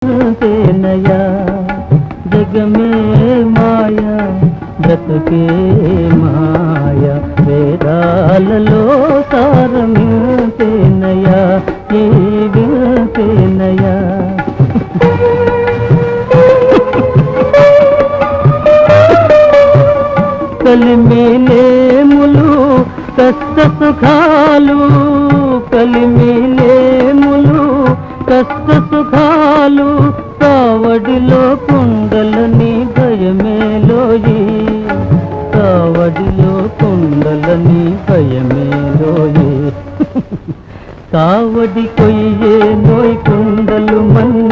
వింతేనయా జగమే మాయా బ్రతుకే మాయా వేదాలలో సారమింతేనయా ఈ వింతేనయా కలిమిలేములు కష్ట సుఖాలు కలిమిలేములు కష్ట సుఖాలు కావడిలో కుండలని భయమేలోయి కావడిలో కుండలని భయమేలోయి కావడి కొయ్యే నోయ్ కుండలు మన్న